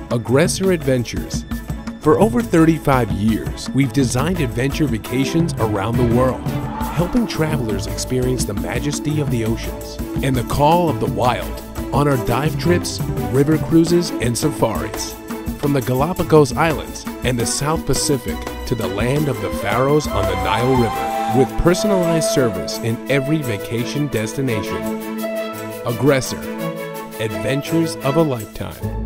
Aggressor Adventures. For over 35 years, we've designed adventure vacations around the world, helping travelers experience the majesty of the oceans and the call of the wild on our dive trips, river cruises, and safaris. From the Galapagos Islands and the South Pacific to the land of the Faroes on the Nile River, with personalized service in every vacation destination. Aggressor. Adventures of a lifetime.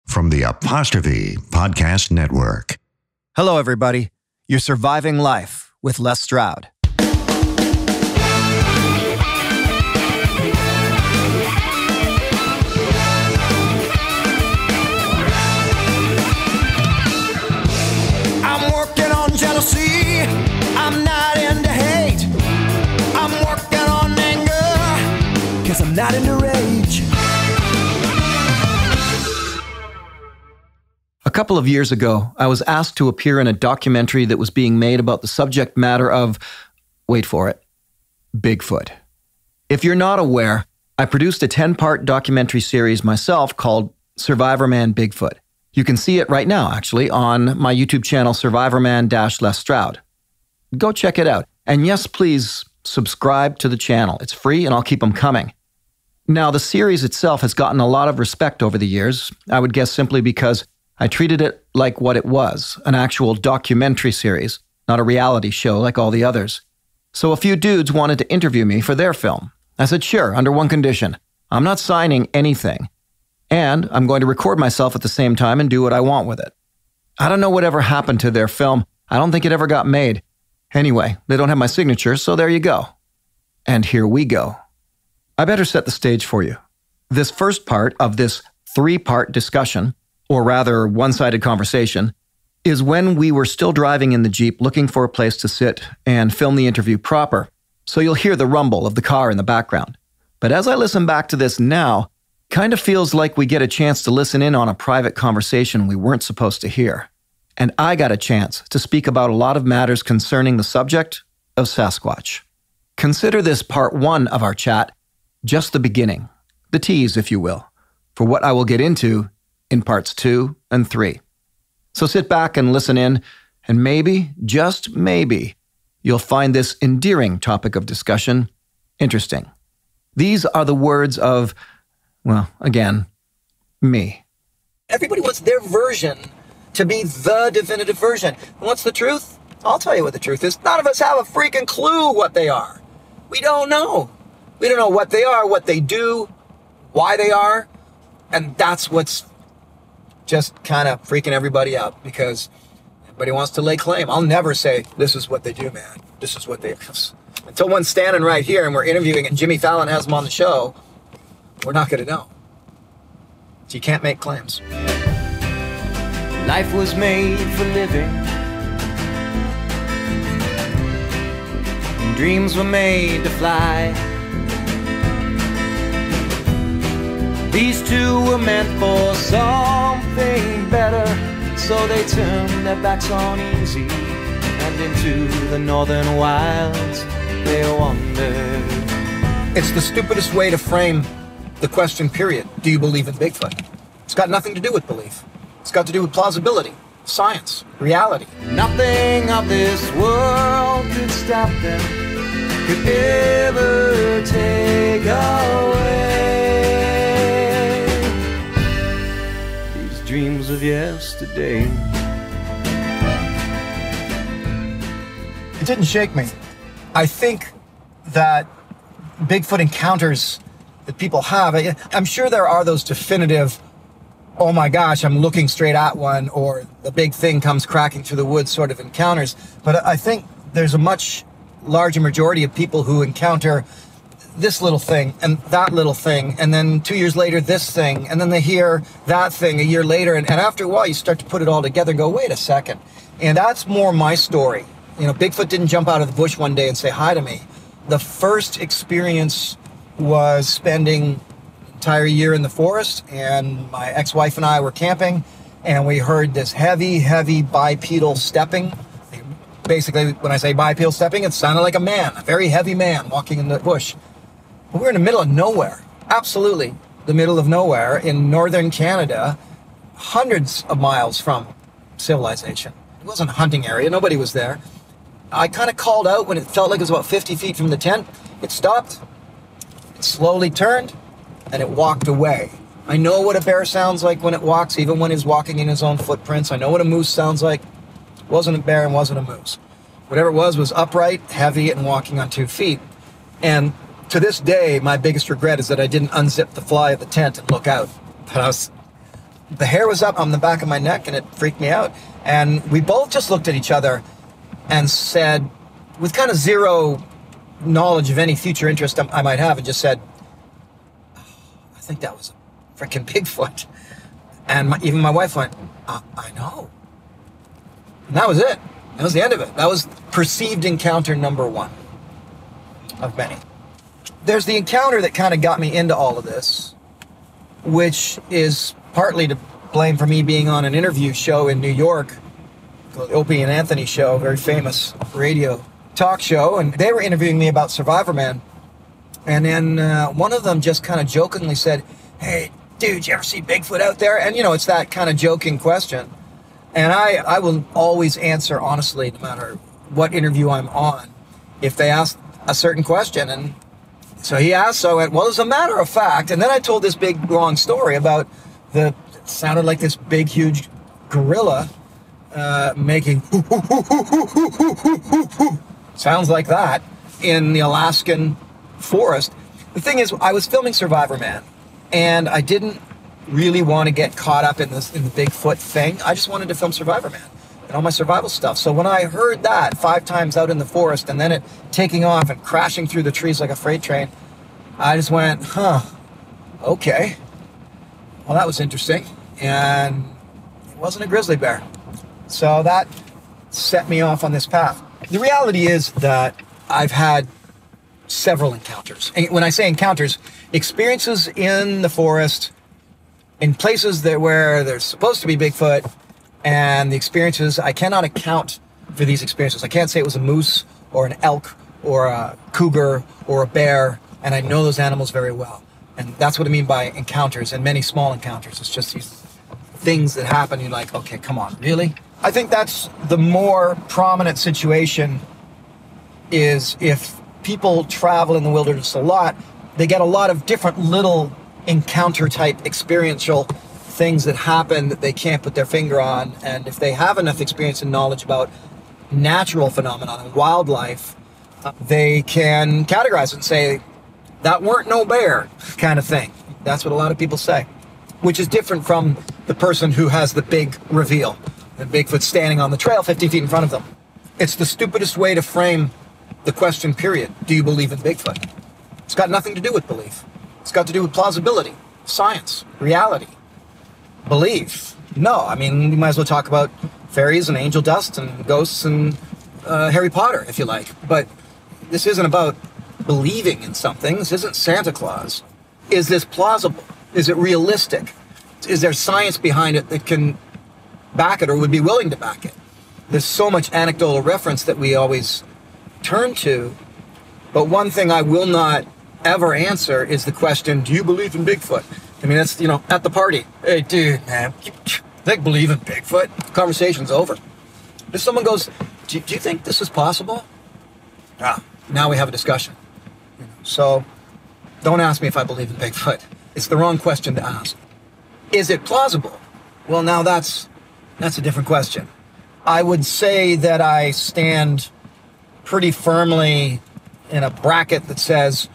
From the Apostrophe Podcast Network. Hello, everybody. You're surviving life with Les Stroud. I'm working on jealousy. I'm not into hate. I'm working on anger, 'cause I'm not into rage. A couple of years ago, I was asked to appear in a documentary that was being made about the subject matter of, wait for it, Bigfoot. If you're not aware, I produced a 10-part documentary series myself called Survivorman Bigfoot. You can see it right now, actually, on my YouTube channel, Survivorman-Les Stroud. Go check it out. And yes, please subscribe to the channel. It's free and I'll keep them coming. Now, the series itself has gotten a lot of respect over the years, I would guess simply because I treated it like what it was, an actual documentary series, not a reality show like all the others. So a few dudes wanted to interview me for their film. I said, sure, under one condition. I'm not signing anything. And I'm going to record myself at the same time and do what I want with it. I don't know whatever happened to their film. I don't think it ever got made. Anyway, they don't have my signature, so there you go. And here we go. I better set the stage for you. This first part of this 3-part discussion, or rather one-sided conversation, is when we were still driving in the Jeep looking for a place to sit and film the interview proper, so you'll hear the rumble of the car in the background. But as I listen back to this now, kind of feels like we get a chance to listen in on a private conversation we weren't supposed to hear. And I got a chance to speak about a lot of matters concerning the subject of Sasquatch. Consider this part 1 of our chat just the beginning, the tease, if you will, for what I will get into in parts 2 and 3. So sit back and listen in, and maybe, just maybe, you'll find this endearing topic of discussion interesting. These are the words of, well, again, me. Everybody wants their version to be the definitive version. And what's the truth? I'll tell you what the truth is. None of us have a freaking clue what they are. We don't know. We don't know what they are, what they do, why they are, and that's what's just kind of freaking everybody out, because everybody wants to lay claim. I'll never say, this is what they do, man. This is what they... Until one's standing right here and we're interviewing and Jimmy Fallon has them on the show, we're not going to know. So you can't make claims. Life was made for living. And dreams were made to fly. These two were meant for something better, so they turned their backs on easy, and into the northern wilds they wandered. It's the stupidest way to frame the question, period. Do you believe in Bigfoot? It's got nothing to do with belief. It's got to do with plausibility, science, reality. Nothing of this world could stop them, could ever take away dreams of yesterday. It didn't shake me. I think that Bigfoot encounters that people have, I'm sure there are those definitive, oh my gosh, I'm looking straight at one, or the big thing comes cracking through the woods sort of encounters. But I think there's a much larger majority of people who encounter this little thing and that little thing, and then 2 years later this thing, and then they hear that thing a year later, and after a while you start to put it all together and go, wait a second. And that's more my story. You know, Bigfoot didn't jump out of the bush one day and say hi to me. The first experience was spending an entire year in the forest, and my ex-wife and I were camping, and we heard this heavy, heavy bipedal stepping. Basically, when I say bipedal stepping, it sounded like a man, a very heavy man walking in the bush. But we were in the middle of nowhere. Absolutely the middle of nowhere in northern Canada, hundreds of miles from civilization. It wasn't a hunting area. Nobody was there. I kind of called out when it felt like it was about 50 feet from the tent. It stopped. It slowly turned, and it walked away. I know what a bear sounds like when it walks, even when he's walking in his own footprints. I know what a moose sounds like. It wasn't a bear and wasn't a moose. Whatever it was upright, heavy, and walking on 2 feet. And to this day, my biggest regret is that I didn't unzip the fly of the tent and look out. The hair was up on the back of my neck, and it freaked me out. And we both just looked at each other and said, with kind of zero knowledge of any future interest I might have, and just said, oh, I think that was a freaking Bigfoot. And even my wife went, I know. And that was it. That was the end of it. That was perceived encounter number 1 of many. There's the encounter that kind of got me into all of this, which is partly to blame for me being on an interview show in New York, called Opie and Anthony Show, a very famous radio talk show, and they were interviewing me about Survivorman. And then one of them just kind of jokingly said, hey, dude, you ever see Bigfoot out there? And, you know, it's that kind of joking question. And I will always answer honestly, no matter what interview I'm on, if they ask a certain question. And so he asked, so I went, well, as a matter of fact, and then I told this big, long story about it sounded like this big, huge gorilla making sounds like that in the Alaskan forest. The thing is, I was filming Survivorman, and I didn't really want to get caught up in the Bigfoot thing. I just wanted to film Survivorman and all my survival stuff. So when I heard that 5 times out in the forest and then it taking off and crashing through the trees like a freight train, I just went, okay. Well, that was interesting. And it wasn't a grizzly bear. So that set me off on this path. The reality is that I've had several encounters. And when I say encounters, experiences in the forest, in places where there's supposed to be Bigfoot, and the experiences, I cannot account for these experiences. I can't say it was a moose or an elk or a cougar or a bear, and I know those animals very well. And that's what I mean by encounters, and many small encounters. It's just these things that happen, you're like, okay, come on, really? I think that's the more prominent situation is if people travel in the wilderness a lot, they get a lot of different little encounter-type experiential things that happen that they can't put their finger on. And if they have enough experience and knowledge about natural phenomena and wildlife, they can categorize it and say, that weren't no bear kind of thing. That's what a lot of people say, which is different from the person who has the big reveal and Bigfoot standing on the trail 50 feet in front of them. It's the stupidest way to frame the question, period. Do you believe in Bigfoot? It's got nothing to do with belief. It's got to do with plausibility, science, reality, belief. No, I mean, you might as well talk about fairies and angel dust and ghosts and Harry Potter, if you like. But this isn't about believing in something. This isn't Santa Claus. Is this plausible? Is it realistic? Is there science behind it that can back it or would be willing to back it? There's so much anecdotal reference that we always turn to. But one thing I will not ever answer is the question, do you believe in Bigfoot? I mean, that's, you know, at the party. Hey, dude, man, they believe in Bigfoot. Conversation's over. If someone goes, do you think this is possible? Now we have a discussion. So don't ask me if I believe in Bigfoot. It's the wrong question to ask. Is it plausible? Well, now that's a different question. I would say that I stand pretty firmly in a bracket that says,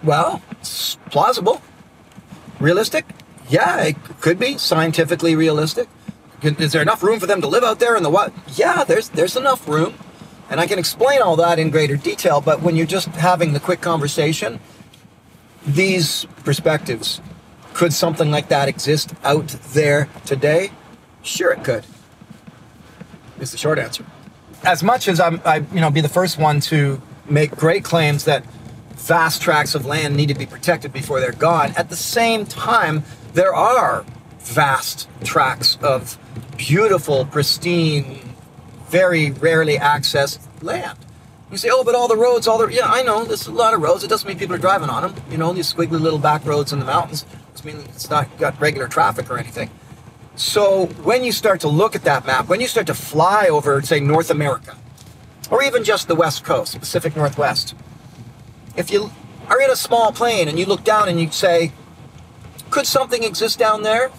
well, it's plausible. Realistic? Yeah, it could be scientifically realistic. Is there enough room for them to live out there in the what? Yeah, there's enough room. And I can explain all that in greater detail, but when you're just having the quick conversation, these perspectives, could something like that exist out there today? Sure it could, is the short answer. As much as I be the first one to make great claims that vast tracts of land need to be protected before they're gone, at the same time, there are vast tracts of beautiful, pristine, very rarely accessed land. You say, oh, but all the roads, yeah, I know, there's a lot of roads. It doesn't mean people are driving on them. You know, these squiggly little back roads in the mountains. I mean, it's not got regular traffic or anything. So when you start to look at that map, when you start to fly over, say, North America, or even just the West Coast, Pacific Northwest, if you are in a small plane and you look down and you say, could something exist down there?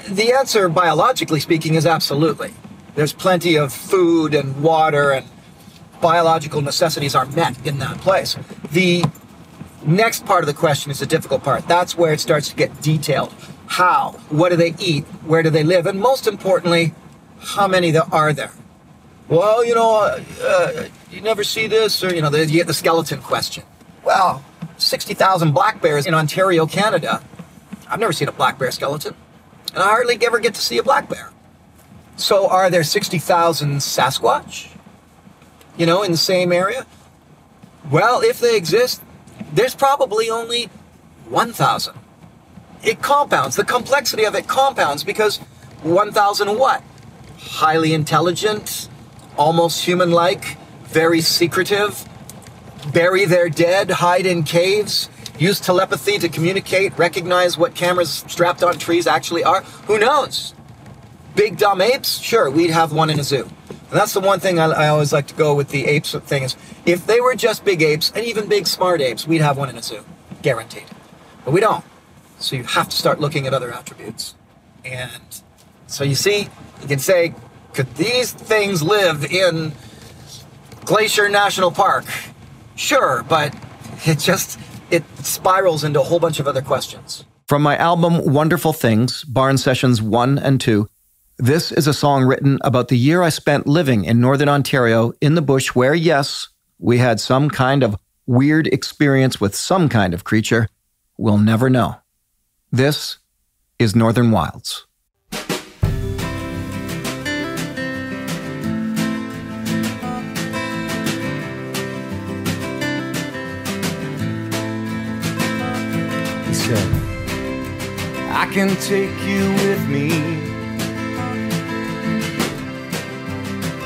The answer, biologically speaking, is absolutely. There's plenty of food and water, and biological necessities are met in that place. The next part of the question is the difficult part. That's where it starts to get detailed. How? What do they eat? Where do they live? And most importantly, how many there are there? Well, you never see this, or, you get the skeleton question. Well, 60,000 black bears in Ontario, Canada. I've never seen a black bear skeleton, and I hardly ever get to see a black bear. So are there 60,000 Sasquatch, in the same area? Well, if they exist, there's probably only 1,000. It compounds. The complexity of it compounds because 1,000 what? Highly intelligent, almost human-like, very secretive, bury their dead, hide in caves, use telepathy to communicate, recognize what cameras strapped on trees actually are. Who knows? Big dumb apes? Sure, we'd have one in a zoo. And that's the one thing I always like to go with the apes thing is, if they were just big apes, and even big smart apes, we'd have one in a zoo. Guaranteed. But we don't. So you have to start looking at other attributes. And so you see, you can say, could these things live in Glacier National Park? Sure, but it spirals into a whole bunch of other questions. From my album Wonderful Things, Barn Sessions 1 and 2, this is a song written about the year I spent living in Northern Ontario in the bush where, yes, we had some kind of weird experience with some kind of creature. We'll never know. This is Northern Wilds. He said, I can take you with me,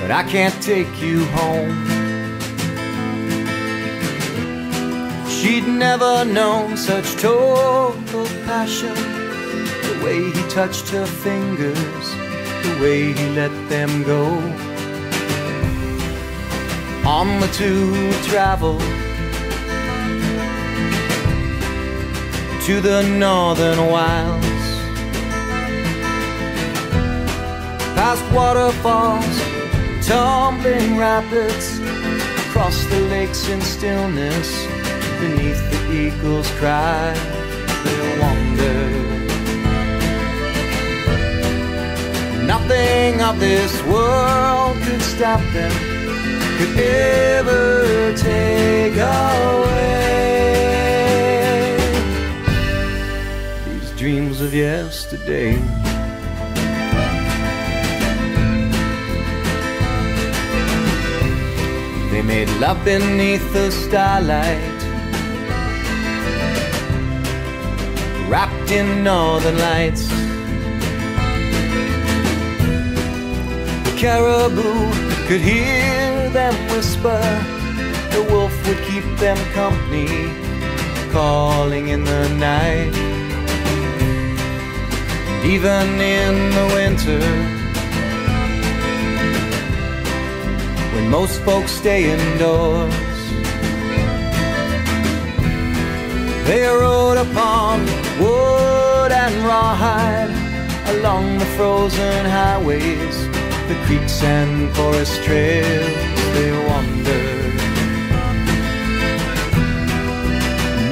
but I can't take you home. She'd never known such total passion, the way he touched her fingers, the way he let them go. On the two traveled to the northern wilds, past waterfalls, tumbling rapids, across the lakes in stillness, beneath the eagle's cry, they wander. Nothing of this world could stop them, could ever take away these dreams of yesterday. They made love beneath the starlight, wrapped in northern lights. The caribou could hear them whisper, the wolf would keep them company, calling in the night. And even in the winter, when most folks stay indoors, they rode upon wood and rawhide along the frozen highways, the creeks and forest trails they wandered.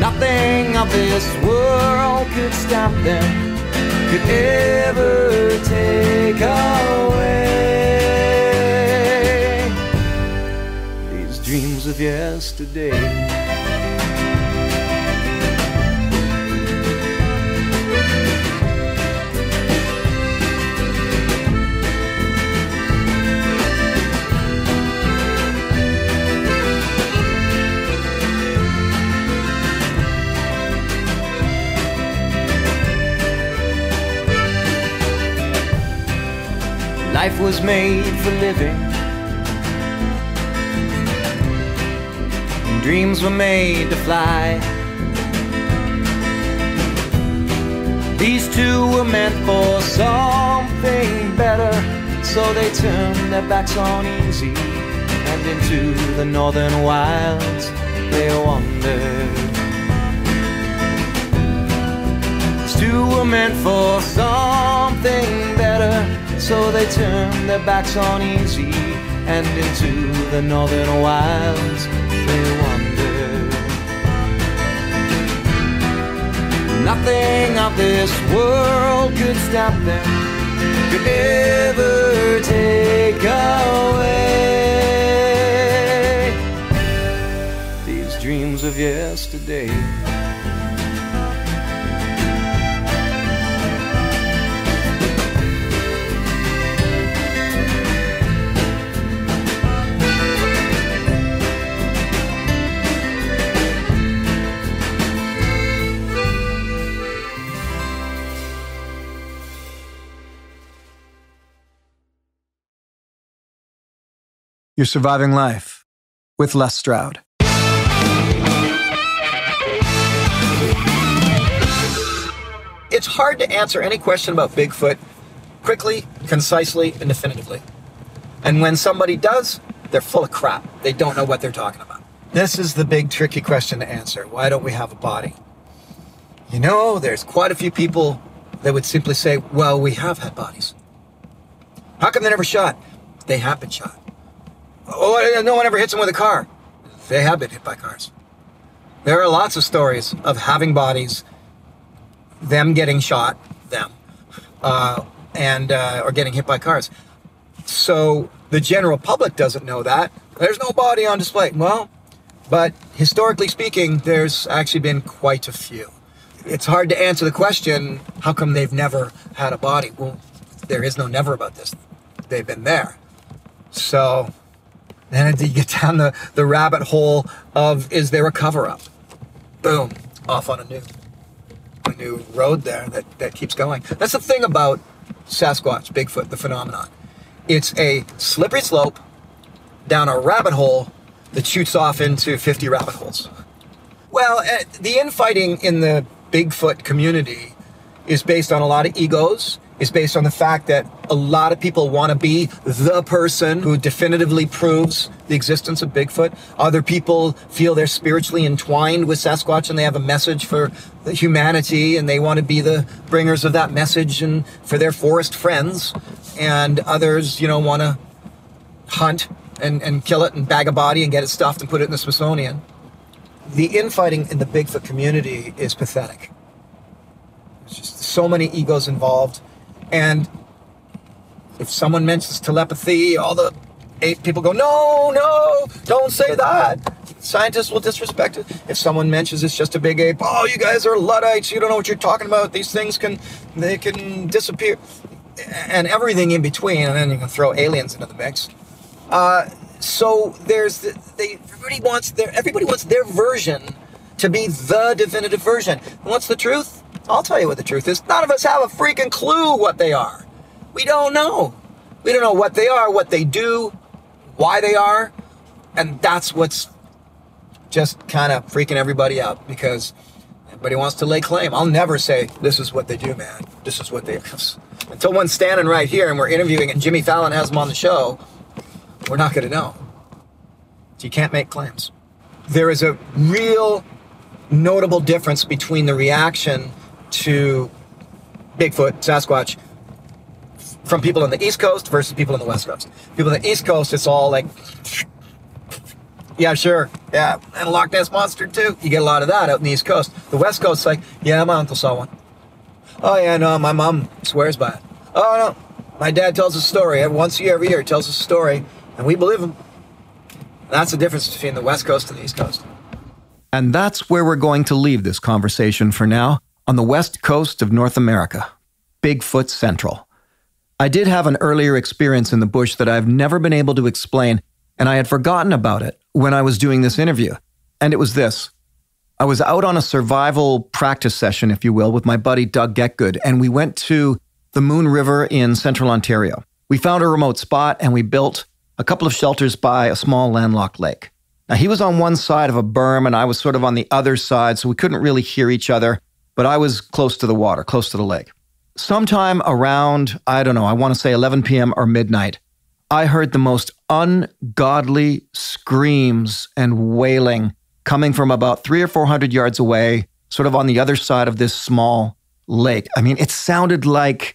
Nothing of this world could stop them, could ever take away these dreams of yesterday. Life was made for living, and dreams were made to fly. These two were meant for something better, so they turned their backs on easy, and into the northern wilds they wandered. These two were meant for something better, so they turned their backs on easy, and into the northern wilds they wandered. Nothing of this world could stop them, could ever take away these dreams of yesterday. You're surviving life with Les Stroud. It's hard to answer any question about Bigfoot quickly, concisely, and definitively. And when somebody does, they're full of crap. They don't know what they're talking about. This is the big tricky question to answer. Why don't we have a body? You know, there's quite a few people that would simply say, well, we have had bodies. How come they never shot? They have been shot. Oh, no one ever hits them with a car. They have been hit by cars. There are lots of stories of having bodies, them getting shot, or getting hit by cars. So the general public doesn't know that. There's no body on display. Well, but historically speaking, there's actually been quite a few. It's hard to answer the question, how come they've never had a body? Well, there is no never about this. They've been there. So then you get down the rabbit hole of, is there a cover-up? Boom, off on a new road there that keeps going. That's the thing about Sasquatch, Bigfoot, the phenomenon. It's a slippery slope down a rabbit hole that shoots off into 50 rabbit holes. Well, the infighting in the Bigfoot community is based on a lot of egos. It's based on the fact that a lot of people want to be the person who definitively proves the existence of Bigfoot. Other people feel they're spiritually entwined with Sasquatch and they have a message for humanity and they want to be the bringers of that message and for their forest friends. And others, want to hunt and kill it and bag a body and get it stuffed and put it in the Smithsonian. The infighting in the Bigfoot community is pathetic. There's just so many egos involved. And if someone mentions telepathy, all the 8 people go, no, don't say that. Scientists will disrespect it. If someone mentions it's just a big ape, oh, you guys are Luddites, you don't know what you're talking about. These things can disappear. And everything in between, and then you can throw aliens into the mix. So there's everybody wants their version to be the definitive version. And what's the truth? I'll tell you what the truth is. None of us have a freaking clue what they are. We don't know. We don't know what they are, what they do, why they are. And that's what's just kind of freaking everybody out because everybody wants to lay claim. I'll never say, this is what they do, man. This is what they are. Until one's standing right here and we're interviewing and Jimmy Fallon has them on the show, we're not going to know. So you can't make claims. There is a real notable difference between the reaction to Bigfoot, Sasquatch, from people on the East Coast versus people on the West Coast. People on the East Coast, it's all like, yeah, sure, yeah, and a Loch Ness Monster too. You get a lot of that out in the East Coast. The West Coast's like, yeah, my uncle saw one. Oh yeah, no, my mom swears by it. Oh no, my dad tells a story. Once a year, every year, he tells a story, and we believe him. That's the difference between the West Coast and the East Coast. And that's where we're going to leave this conversation for now, on the west coast of North America, Bigfoot Central. I did have an earlier experience in the bush that I've never been able to explain, and I had forgotten about it when I was doing this interview. And it was this. I was out on a survival practice session, if you will, with my buddy Doug Getgood, and we went to the Moon River in central Ontario. We found a remote spot, and we built a couple of shelters by a small landlocked lake. Now, he was on one side of a berm, and I was sort of on the other side, so we couldn't really hear each other. but I was close to the water, close to the lake. Sometime around, I don't know, I want to say 11 p.m. or midnight, I heard the most ungodly screams and wailing coming from about 300 or 400 yards away, sort of on the other side of this small lake. I mean, it sounded like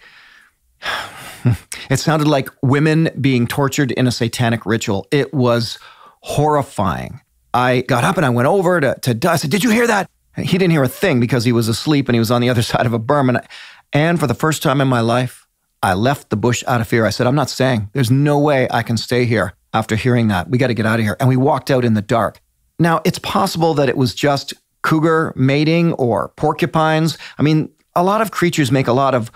women being tortured in a satanic ritual. It was horrifying. I got up and I went over to Doug. I said, "Did you hear that?" And he didn't hear a thing because he was asleep and he was on the other side of a berm. And for the first time in my life, I left the bush out of fear. I said, "I'm not staying. There's no way I can stay here after hearing that. We got to get out of here." And we walked out in the dark. Now, it's possible that it was just cougar mating or porcupines. I mean, a lot of creatures make a lot of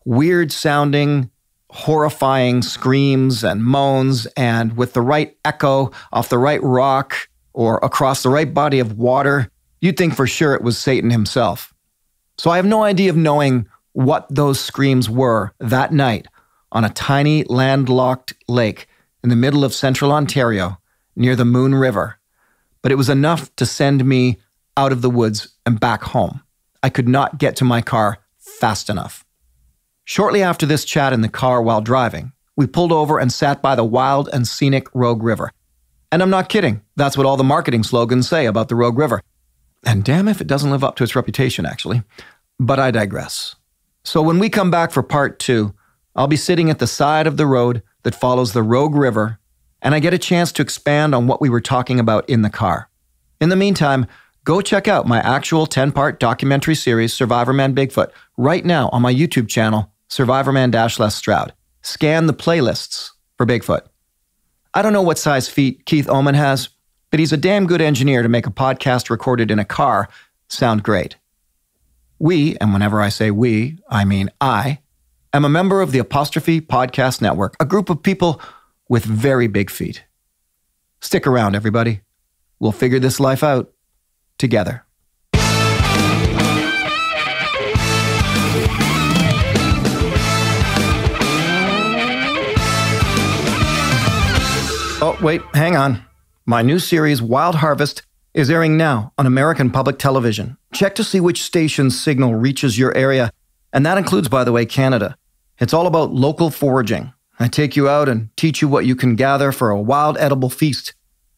weird sounding, horrifying screams and moans, and with the right echo off the right rock or across the right body of water, you'd think for sure it was Satan himself. So I have no idea of knowing what those screams were that night on a tiny landlocked lake in the middle of central Ontario near the Moon River. But it was enough to send me out of the woods and back home. I could not get to my car fast enough. Shortly after this chat in the car while driving, we pulled over and sat by the wild and scenic Rogue River. And I'm not kidding. That's what all the marketing slogans say about the Rogue River. And damn if it doesn't live up to its reputation, actually. But I digress. So when we come back for part 2, I'll be sitting at the side of the road that follows the Rogue River, and I get a chance to expand on what we were talking about in the car. In the meantime, go check out my actual 10-part documentary series, Survivorman Bigfoot, right now on my YouTube channel, Survivorman-Stroud. Scan the playlists for Bigfoot. I don't know what size feet Keith Oman has, but he's a damn good engineer to make a podcast recorded in a car sound great. We, and whenever I say we, I mean I, am a member of the Apostrophe Podcast Network, a group of people with very big feet. Stick around, everybody. We'll figure this life out together. Oh, wait, hang on. My new series, Wild Harvest, is airing now on American Public Television. Check to see which station's signal reaches your area, and that includes, by the way, Canada. It's all about local foraging. I take you out and teach you what you can gather for a wild edible feast.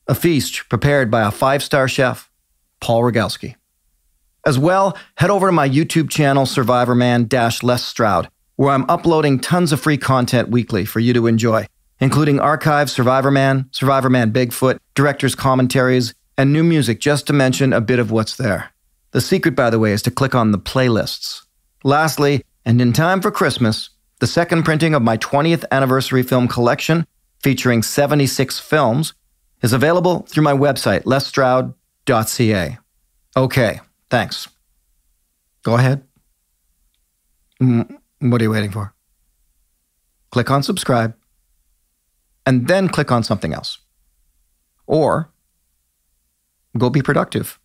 A feast prepared by a 5-star chef, Paul Rogalski. As well, head over to my YouTube channel, Survivorman-Stroud, where I'm uploading tons of free content weekly for you to enjoy, including archived Survivorman, Survivorman Bigfoot, director's commentaries, and new music, just to mention a bit of what's there. The secret, by the way, is to click on the playlists. Lastly, and in time for Christmas, the second printing of my 20th anniversary film collection, featuring 76 films, is available through my website, lesstroud.ca. Okay, thanks. Go ahead. What are you waiting for? Click on subscribe, and then click on something else. Or go be productive.